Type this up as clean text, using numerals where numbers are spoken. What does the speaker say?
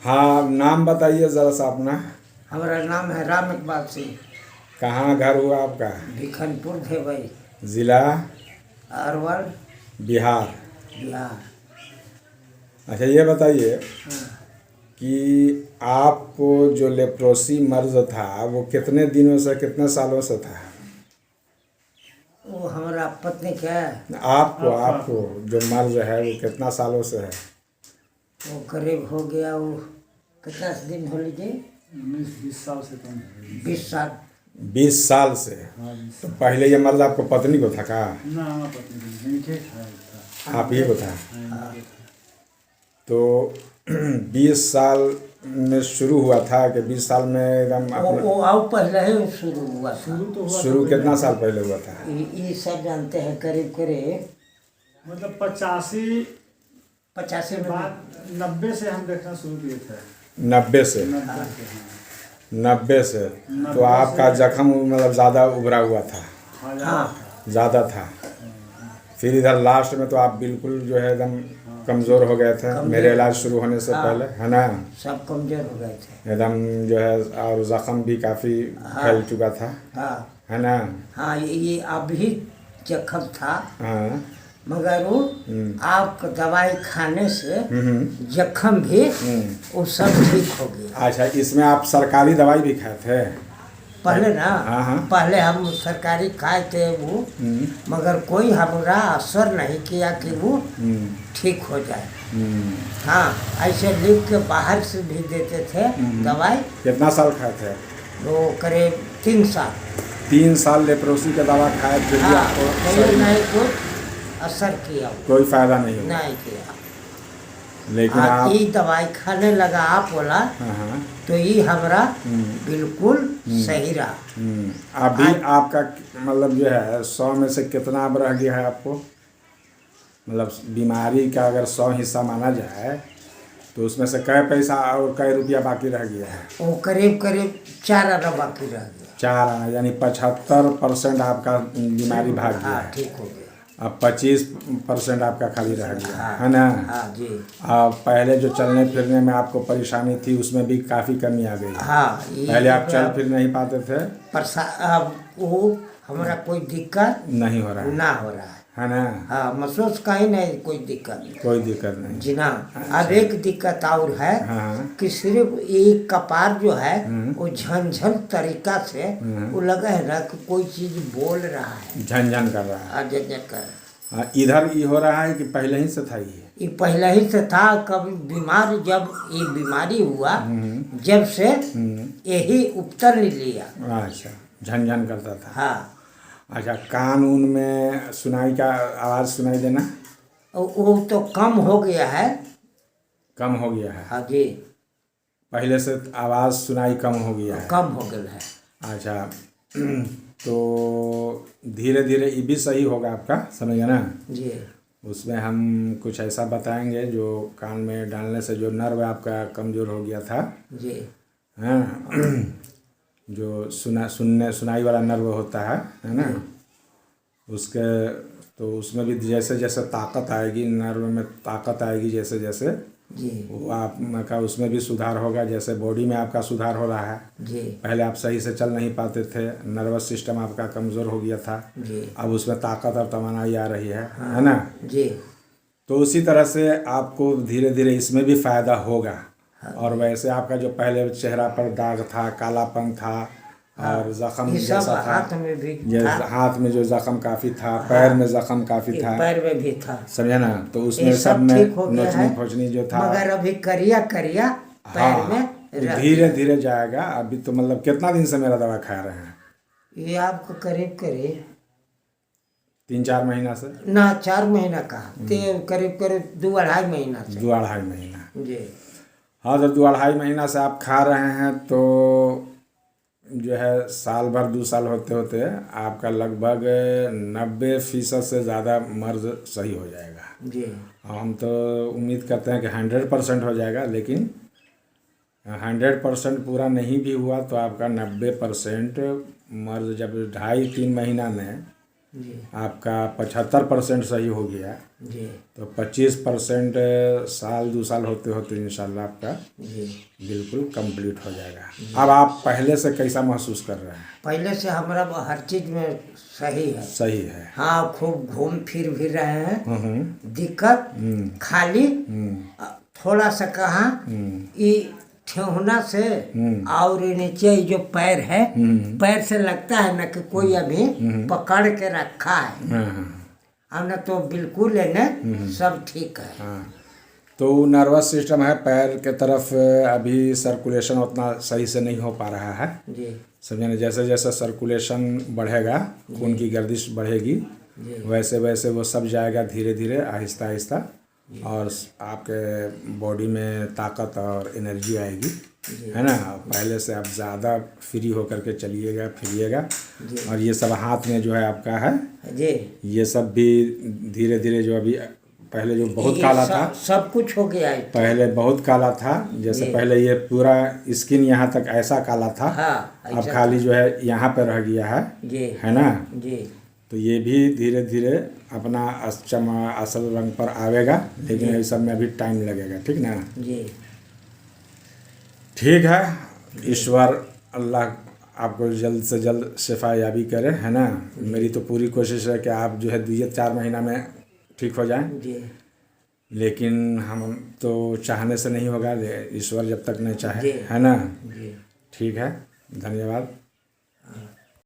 हाँ, नाम बताइए ज़रा सा अपना। हमारा नाम है राम इकबाल सिंह। कहाँ घर हुआ आपका? भिखनपुर थे भाई। ज़िला? अरवल, बिहार। बिहार। अच्छा, ये बताइए हाँ। कि आपको जो लेप्रोसी मर्ज था वो कितने दिनों से, कितने सालों से था? वो हमारा पत्नी क्या है, आपको आपको जो मर्ज है वो कितना सालों से है? वो करीब हो गया वो कितना दिन हो लीजिए, 19-20 साल से कम है। 20 साल। 20 साल से। हाँ, 20 तो साल। पहले ये मर्ज आपको पत्नी को था का? ना, पत्नी को नहीं, इनके था। आप ही को था? हाँ, इनके था। तो 20 साल में शुरू हुआ था कि 20 साल में एकदम वो अपने? वो आओ पहले ही शुरू हुआ था। शुरू तो हुआ शुरू था कितना पहले। साल पहले हुआ था? ये सब जानते हैं, करीब करीब मतलब 85 85 के में। बाद 90 से हम देखना शुरू किए थे। 90 से? 90 से, हाँ। 90 से। 90 तो आपका से। जख्म मतलब ज़्यादा उभरा हुआ था? हाँ, हाँ। ज़्यादा था। फिर इधर लास्ट में तो आप बिल्कुल जो है एकदम कमज़ोर हो गए थे कमज़ोर। मेरे इलाज शुरू होने से हाँ। पहले, है ना? सब कमजोर हो गए थे। एकदम जो है, और ज़ख्म भी काफ़ी फैल चुका था, हाँ है ना? हाँ, ये अभी जख्म था, हाँ। मगर वो आपका दवाई खाने से जख्म भी वो सब ठीक हो गया। अच्छा, इसमें आप सरकारी दवाई भी खाए थे? पहले ना, हाँ, हाँ। पहले हम सरकारी खाए थे वो, मगर कोई हमारा असर नहीं किया कि वो ठीक हो जाए। हाँ, ऐसे लिख के बाहर से भी देते थे दवाई। कितना साल खाए थे? वो करीब 3 साल। 3 साल लेप्रोसी का दवा खाए फिर भी हाँ, आपको नहीं नहीं कुछ असर किया वो, कोई फायदा नहीं हुआ? नहीं किया। लेकिन हाँ, आप? ये दवाई खाने लगा आप बोला, हाँ, हाँ। तो ये हमारा बिल्कुल सही रहा। अभी आपका मतलब जो है 100 में से कितना अब रह गया है आपको? मतलब बीमारी का अगर 100 हिस्सा माना जाए तो उसमें से कै पैसा और कै रुपया बाकी रह गया है? वो करीब करीब 4 आना बाकी रह गया। 4 आना, यानी 75% आपका बीमारी भाग गया हाँ, है। ठीक हो गया। अब 25% आपका खाली रह गया हाँ, है ना? हाँ जी। अब पहले जो चलने फिरने में आपको परेशानी थी उसमें भी काफ़ी कमी आ गई है। हाँ, पहले आप चल फिर नहीं पाते थे? अब वो हमारा कोई दिक्कत नहीं हो रहा ना हो रहा है ना? हाँ, महसूस कहीं नहीं, कोई दिक्कत कोई दिक्कत नहीं। जी ना। अब एक दिक्कत और है हाँ। कि सिर्फ एक कपार जो है वो झंझन तरीका से वो लगा है ना कि कोई चीज बोल रहा है, झनझन कर रहा है। झंझन कर। हाँ, इधर ये हो रहा है कि पहले ही से था ये? पहले ही से था। कभी बीमार, जब ये बीमारी हुआ जब से यही उपतर लिया। अच्छा, झनझन करता था। हाँ। अच्छा, कान ऊन में सुनाई का आवाज़ सुनाई देना? वो तो कम हो गया है। कम हो गया है? हाँ जी, पहले से आवाज़ सुनाई कम हो गया है? कम हो गया है। अच्छा, तो धीरे धीरे ये भी सही होगा आपका, समझ गए ना? जी। उसमें हम कुछ ऐसा बताएंगे जो कान में डालने से जो नर्व आपका कमज़ोर हो गया था, जी। हाँ, जो सुनाई वाला नर्व होता है ना, उसके तो उसमें भी जैसे जैसे ताकत आएगी, नर्व में ताकत आएगी जैसे जैसे, जी। वो आपका उसमें भी सुधार होगा। जैसे बॉडी में आपका सुधार हो रहा है, जी। पहले आप सही से चल नहीं पाते थे, नर्वस सिस्टम आपका कमज़ोर हो गया था, जी। अब उसमें ताकत और तवानाई आ रही है ना? जी। तो उसी तरह से आपको धीरे धीरे इसमें भी फ़ायदा होगा। और वैसे आपका जो पहले चेहरा पर दाग था, कालापन था, और ज़ख़म ये सब जैसा था, हाथ में भी ये था। हाथ में जो ज़ख़म काफ़ी था, पैर में ज़ख़म काफ़ी था, पैर में भी था, समझे ना? तो उसमें ये सब सब में ठीक हो गया नोचनी है। फोचनी जो था, मगर अभी करिया करिया पैर में रह धीरे गया। धीरे जाएगा। अभी तो मतलब कितना दिन से मेरा दवा खा रहे हैं? ये आपको करीब करीब 3-4 महीना से? ना, 4 महीना का, तो करीब करीब 2-2.5 महीना से। 2-2.5 महीना। जी। हाँ, तो 2-2.5 महीना से आप खा रहे हैं तो जो है साल भर 2 साल होते होते आपका लगभग 90% से ज़्यादा मर्ज सही हो जाएगा। जी। हम तो उम्मीद करते हैं कि 100% हो जाएगा, लेकिन 100% पूरा नहीं भी हुआ तो आपका 90% मर्ज जब 2.5-3 महीना में जी आपका 75% सही हो गया, जी तो 25% साल 2 साल होते होते इंशाल्लाह आपका जी। बिल्कुल कंप्लीट हो जाएगा। अब आप पहले से कैसा महसूस कर रहे हैं? पहले से हमारा हर चीज में सही है। सही है। हाँ, खूब घूम फिर भी रहे हैं। दिक्कत हम्म, खाली थोड़ा सा कहाँ हम्म, ये ठेहुना से और नीचे ये जो पैर है, पैर से लगता है ना कि कोई अभी पकड़ के रखा है, हाँ हाँ और न तो बिल्कुल है ना, सब ठीक है। हाँ। तो नर्वस सिस्टम है पैर के तरफ, अभी सर्कुलेशन उतना सही से नहीं हो पा रहा है, जी समझे ना। जैसे जैसे सर्कुलेशन बढ़ेगा, खून की गर्दिश बढ़ेगी, जी वैसे वैसे वो सब जाएगा धीरे धीरे, आहिस्ता आहिस्ता, और आपके बॉडी में ताकत और एनर्जी आएगी, है ना। पहले से आप ज़्यादा फ्री होकर के चलिएगा फिरिएगा। और ये सब हाथ में जो है आपका है, जी। ये सब भी धीरे धीरे जो अभी, पहले जो बहुत ये काला था, सब कुछ हो गया है। पहले बहुत काला था, जैसे जी। पहले ये पूरा स्किन यहाँ तक ऐसा काला था, हाँ, अब ऐसा खाली जो है यहाँ पे रह गया है, जी है ना। जी तो ये भी धीरे धीरे अपना असल रंग पर आवेगा, लेकिन ये सब में अभी टाइम लगेगा, ठीक ना। जी ठीक है, ईश्वर अल्लाह आपको जल्द से जल्द शिफा याबी करे, है ना। मेरी तो पूरी कोशिश है कि आप जो है 2-4 महीना में ठीक हो जाएं, जी लेकिन हम तो चाहने से नहीं होगा, ईश्वर जब तक नहीं चाहे, जी। है ना। जी। ठीक है, धन्यवाद। हाँ।